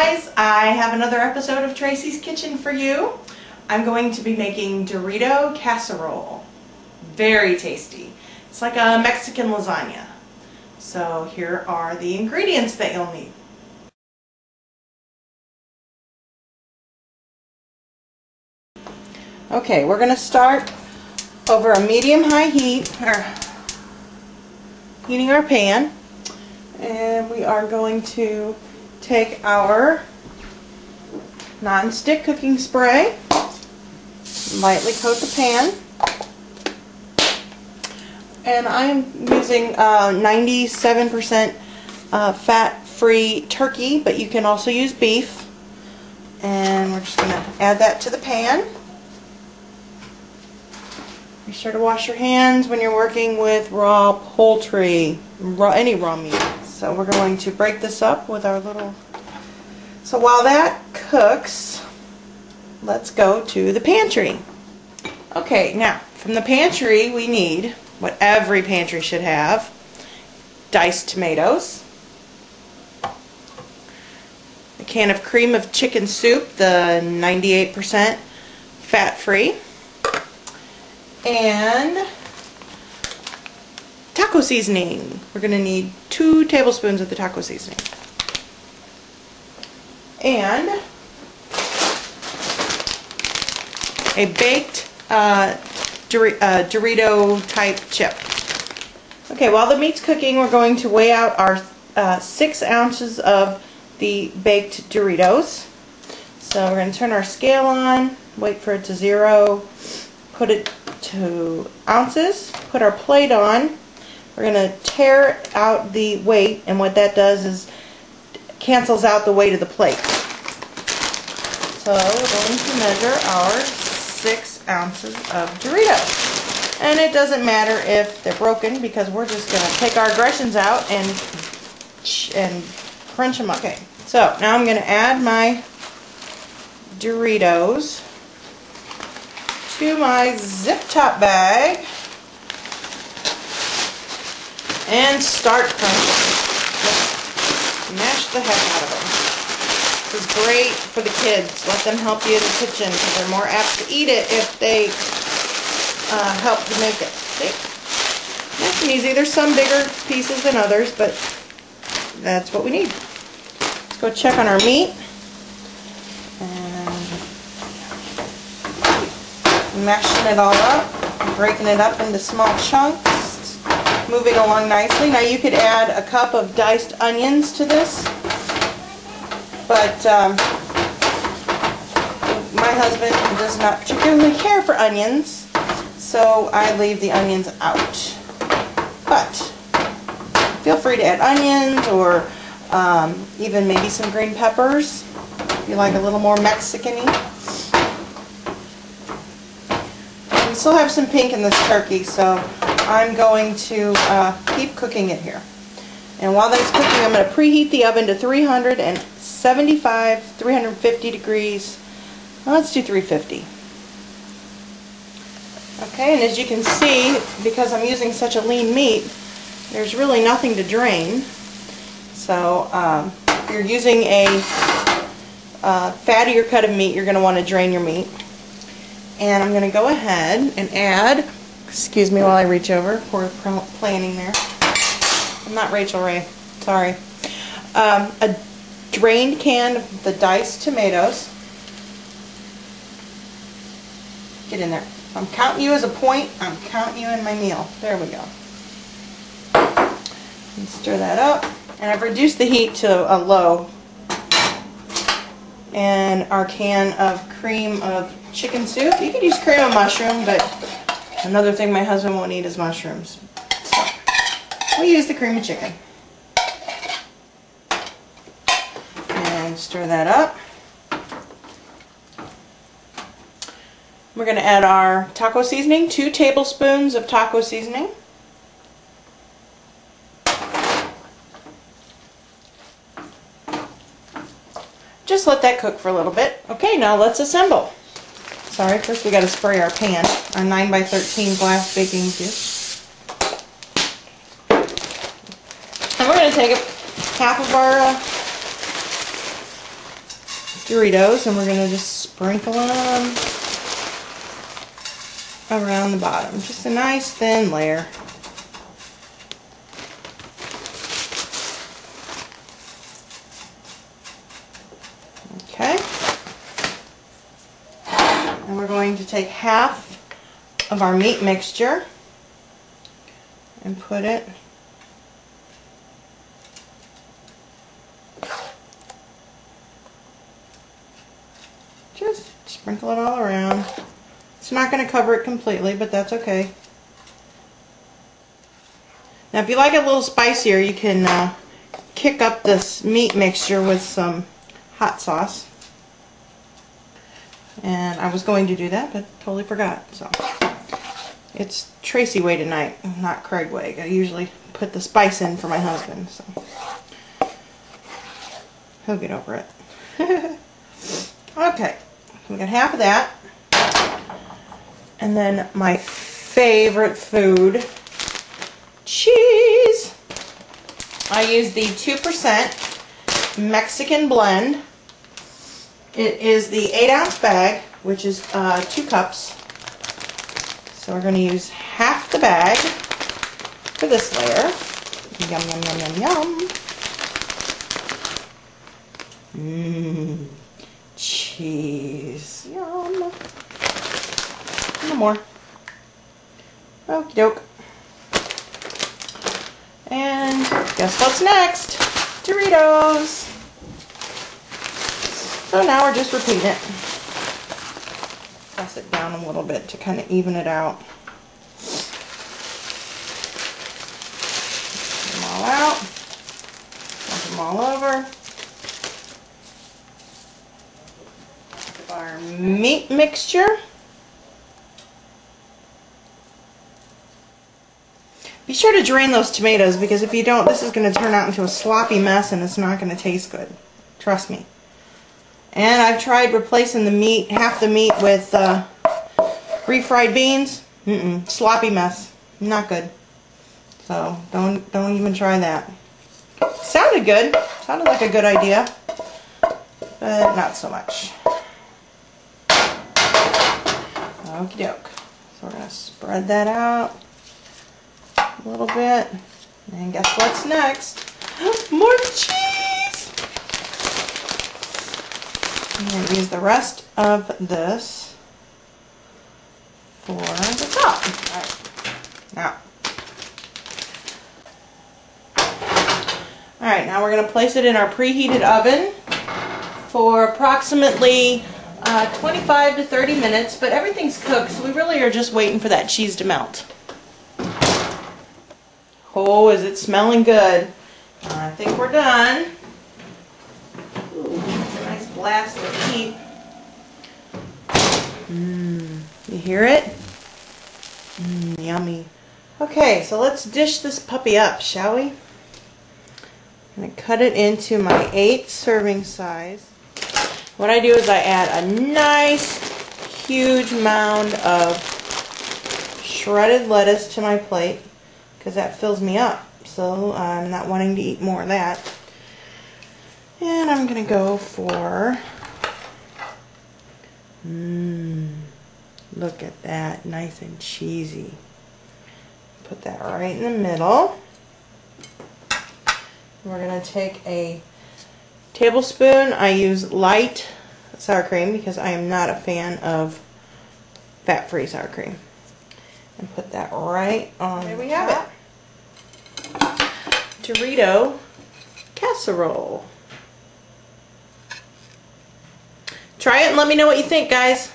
guys, I have another episode of Tracie's Kitchen for you. I'm going to be making Dorito casserole. Very tasty. It's like a Mexican lasagna. So here are the ingredients that you'll need. Okay, we're going to start over a medium-high heat, or heating our pan, and we are going to take our non-stick cooking spray, lightly coat the pan, and I'm using 97% fat-free turkey, but you can also use beef, and we're just going to add that to the pan. Be sure to wash your hands when you're working with raw poultry, any raw meat. So we're going to break this up with our little... So while that cooks, let's go to the pantry. Okay, now from the pantry we need what every pantry should have: diced tomatoes, a can of cream of chicken soup, the 98% fat-free, and taco seasoning. We're going to need 2 tablespoons of the taco seasoning. And a baked Dorito type chip. Okay, while the meat's cooking, we're going to weigh out our 6 ounces of the baked Doritos. So we're going to turn our scale on, wait for it to zero, put it to ounces, put our plate on. We're going to tear out the weight, and what that does is cancels out the weight of the plate. So we're going to measure our 6 ounces of Doritos. And it doesn't matter if they're broken, because we're just going to take our aggressions out and crunch them up. Okay, so now I'm going to add my Doritos to my zip top bag and start crunching. Just mash the heck out of them. This is great for the kids. Let them help you in the kitchen, because they're more apt to eat it if they help you make it. See? Nice and easy. There's some bigger pieces than others, but that's what we need. Let's go check on our meat. Mashing it all up, breaking it up into small chunks, moving along nicely. Now you could add a cup of diced onions to this, but my husband does not particularly care for onions, so I leave the onions out. But feel free to add onions, or even maybe some green peppers if you like a little more Mexican-y. We still have some pink in this turkey, so I'm going to keep cooking it here. And while that's cooking, I'm going to preheat the oven to 375, 350 degrees. Well, let's do 350. Okay, and as you can see, because I'm using such a lean meat, there's really nothing to drain. So if you're using a fattier cut of meat, you're going to want to drain your meat. And I'm going to go ahead and add, excuse me while I reach over, poor planning there. I'm not Rachel Ray, sorry. A drained can of the diced tomatoes. Get in there. I'm counting you as a point, I'm counting you in my meal. There we go. And stir that up. And I've reduced the heat to a low. And our can of cream of chicken soup. You could use cream of mushroom, but another thing my husband won't eat is mushrooms. So we use the cream of chicken. And stir that up. We're going to add our taco seasoning, 2 tablespoons of taco seasoning. Just let that cook for a little bit. Okay, now let's assemble. Sorry, first we got to spray our pan, our 9x13 glass baking dish. And we're going to take half of our Doritos, and we're going to just sprinkle them around the bottom. Just a nice thin layer. Okay. And we're going to take half of our meat mixture and put it just sprinkle it all around. It's not going to cover it completely, but that's okay. Now if you like it a little spicier, you can kick up this meat mixture with some hot sauce. And I was going to do that, but totally forgot. So it's Tracie way tonight, not Craig way. I usually put the spice in for my husband, so he'll get over it. Okay, we got half of that. And then my favorite food, cheese. I use the 2% Mexican blend. It is the 8-ounce bag, which is 2 cups. So we're going to use half the bag for this layer. Yum, yum, yum, yum, yum. Cheese. Yum. No more. Okie doke. And guess what's next? Doritos. So now we're just repeating it. Press it down a little bit to kind of even it out. Put them all out. Dump them all over. Our meat mixture. Be sure to drain those tomatoes, because if you don't, this is going to turn out into a sloppy mess and it's not going to taste good. Trust me. And I've tried replacing the meat, half the meat, with refried beans. Sloppy mess. Not good. So don't even try that. Sounded good. Sounded like a good idea, but not so much. Okie doke. So we're going to spread that out a little bit. And guess what's next? More cheese! I'm going to use the rest of this for the top. Alright, now we're going to place it in our preheated oven for approximately 25 to 30 minutes, but everything's cooked, so we really are just waiting for that cheese to melt. Oh, is it smelling good? I think we're done. Ooh, that's a nice blast of heat. You hear it? Yummy. Okay, so let's dish this puppy up, shall we? I'm going to cut it into my 8 serving size. What I do is I add a nice huge mound of shredded lettuce to my plate, because that fills me up, so I'm not wanting to eat more of that. And I'm going to go for, look at that, nice and cheesy. Put that right in the middle. We're going to take a tablespoon. I use light sour cream because I am not a fan of fat-free sour cream. And put that right on. There we have it. Dorito casserole. Try it and let me know what you think, guys.